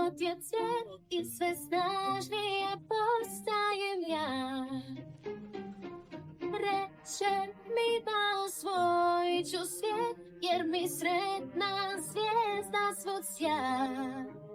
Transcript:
život je cvijet i sve snažnije postajem ja. Reče mi da osvojit ću svijet, jer mi sretna zvijezda svud sja.